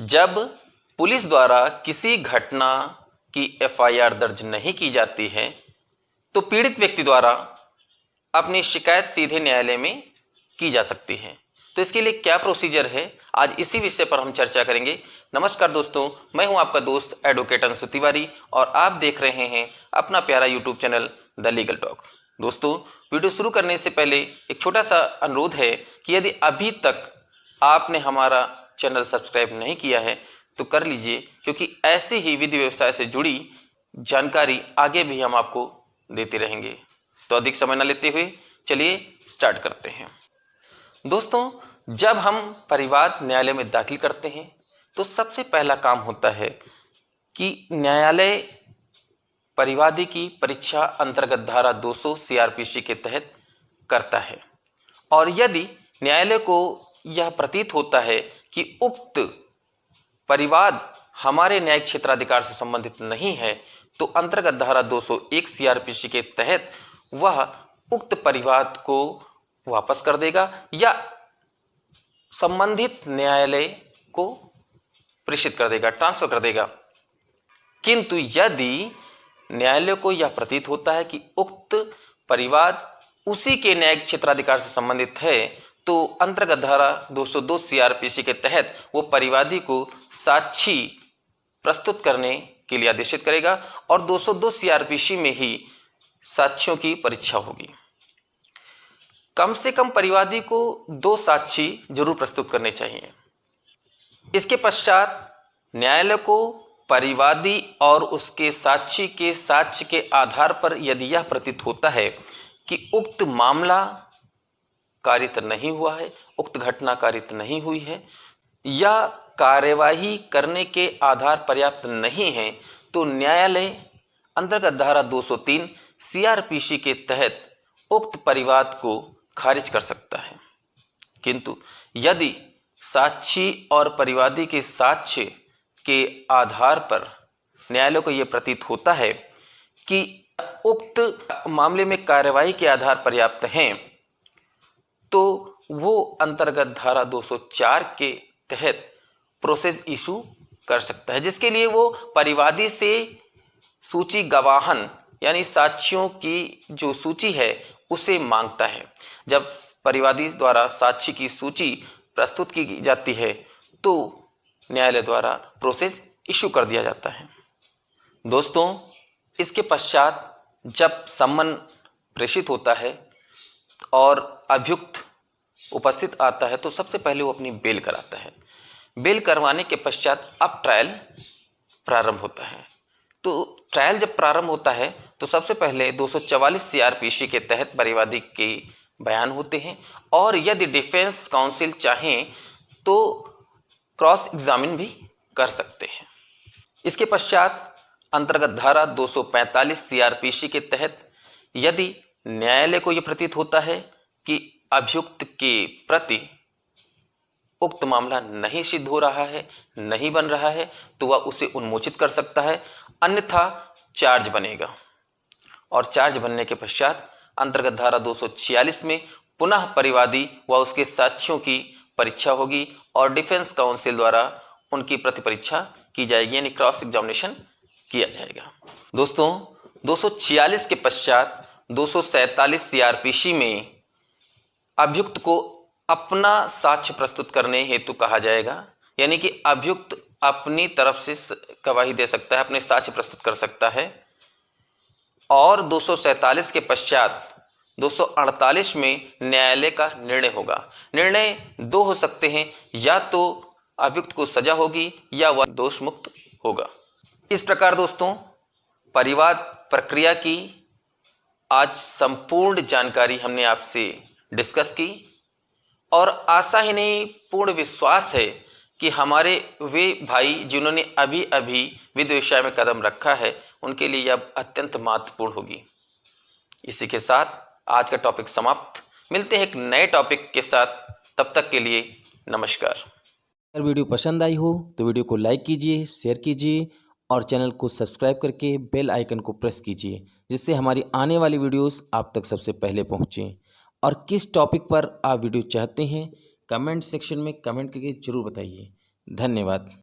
जब पुलिस द्वारा किसी घटना की एफआईआर दर्ज नहीं की जाती है तो पीड़ित व्यक्ति द्वारा अपनी शिकायत सीधे न्यायालय में की जा सकती है। तो इसके लिए क्या प्रोसीजर है, आज इसी विषय पर हम चर्चा करेंगे। नमस्कार दोस्तों, मैं हूं आपका दोस्त एडवोकेट अंशु तिवारी और आप देख रहे हैं अपना प्यारा YouTube channel the legal talk. दोस्तों, वीडियो शुरू करने से पहले एक छोटा सा अनुरोध है कि यदि अभी तक आपने हमारा चैनल सब्सक्राइब नहीं किया है तो कर लीजिए, क्योंकि ऐसे ही विधि व्यवसाय से जुड़ी जानकारी आगे भी हम आपको देते रहेंगे। तो अधिक समय न लेते हुए चलिए स्टार्ट करते हैं। दोस्तों, जब हम परिवाद न्यायालय में दाखिल करते हैं तो सबसे पहला काम होता है कि न्यायालय परिवादी की परीक्षा अंतर्गत धारा 200 सीआरपीसी के तहत करता है। और यदि न्यायालय को यह प्रतीत होता है कि उक्त परिवाद हमारे न्यायिक क्षेत्राधिकार से संबंधित नहीं है तो अंतर्गत धारा 201 सीआरपीसी के तहत वह उक्त परिवाद को वापस कर देगा या संबंधित न्यायालय को प्रेषित कर देगा, ट्रांसफर कर देगा। किंतु यदि न्यायालय को यह प्रतीत होता है कि उक्त परिवाद उसी के न्यायिक क्षेत्राधिकार से संबंधित है तो अंतर्गत धारा 202 सीआरपीसी के तहत वो परिवादी को साक्षी प्रस्तुत करने के लिए आदेशित करेगा और 202 सीआरपीसी में ही साक्ष्यों की परीक्षा होगी। कम से कम परिवादी को 2 साक्षी जरूर प्रस्तुत करने चाहिए। इसके पश्चात न्यायालय को परिवादी और उसके साक्षी के साक्ष्य के आधार पर यदि यह प्रतीत होता है कि उक्त मामला कारित नहीं हुआ है, उक्त घटना कारित नहीं हुई है या कार्यवाही करने के आधार पर्याप्त नहीं है, तो न्यायालय अंतर्गत धारा 203 सीआरपीसी के तहत उक्त परिवाद को खारिज कर सकता है। किंतु यदि साक्षी और परिवादी के साक्ष्य के आधार पर न्यायालय को यह प्रतीत होता है कि उक्त मामले में कार्यवाही के आधार पर्याप्त हैं, तो वो अंतर्गत धारा 204 के तहत प्रोसेस इशू कर सकता है, जिसके लिए वो परिवादी से सूची गवाहन यानी साक्ष्यों की जो सूची है उसे मांगता है। जब परिवादी द्वारा साक्षी की सूची प्रस्तुत की जाती है तो न्यायालय द्वारा प्रोसेस इशू कर दिया जाता है। दोस्तों, इसके पश्चात जब सम्मन प्रेषित होता है और अभियुक्त उपस्थित आता है तो सबसे पहले वो अपनी बेल कराता है। बेल करवाने के पश्चात अब ट्रायल प्रारंभ होता है। तो ट्रायल जब प्रारंभ होता है तो सबसे पहले 244 सीआरपीसी के तहत परिवादी के बयान होते हैं और यदि डिफेंस काउंसिल चाहें तो क्रॉस एग्जामिन भी कर सकते हैं। इसके पश्चात अंतर्गत धारा 245 सीआरपीसी के तहत यदि न्यायालय को यह प्रतीत होता है कि अभियुक्त के प्रति उक्त मामला नहीं सिद्ध हो रहा है, नहीं बन रहा है, तो वह उसे उन्मोचित कर सकता है, अन्यथा चार्ज बनेगा। और चार्ज बनने के पश्चात अंतर्गत धारा 246 में पुनः परिवादी व उसके साक्ष्यों की परीक्षा होगी और डिफेंस काउंसिल द्वारा उनकी प्रति परीक्षा की जाएगी, यानी क्रॉस एग्जामिनेशन किया जाएगा। दोस्तों, 246 के पश्चात 247 सीआरपीसी में अभियुक्त को अपना साक्ष्य प्रस्तुत करने हेतु कहा जाएगा, यानी कि अभियुक्त अपनी तरफ से गवाही दे सकता है, अपने साक्ष्य प्रस्तुत कर सकता है। और 247 के पश्चात 248 में न्यायालय का निर्णय होगा। निर्णय 2 हो सकते हैं, या तो अभियुक्त को सजा होगी या वह दोष मुक्त होगा। इस प्रकार दोस्तों, परिवाद प्रक्रिया की आज संपूर्ण जानकारी हमने आपसे डिस्कस की और आशा ही नहीं पूर्ण विश्वास है कि हमारे वे भाई जिन्होंने अभी अभी विधि व्यवसाय में कदम रखा है उनके लिए यह अत्यंत महत्वपूर्ण होगी। इसी के साथ आज का टॉपिक समाप्त। मिलते हैं एक नए टॉपिक के साथ, तब तक के लिए नमस्कार। अगर वीडियो पसंद आई हो तो वीडियो को लाइक कीजिए, शेयर कीजिए और चैनल को सब्सक्राइब करके बेल आइकन को प्रेस कीजिए, जिससे हमारी आने वाली वीडियोस आप तक सबसे पहले पहुँचें। और किस टॉपिक पर आप वीडियो चाहते हैं कमेंट सेक्शन में कमेंट करके ज़रूर बताइए। धन्यवाद।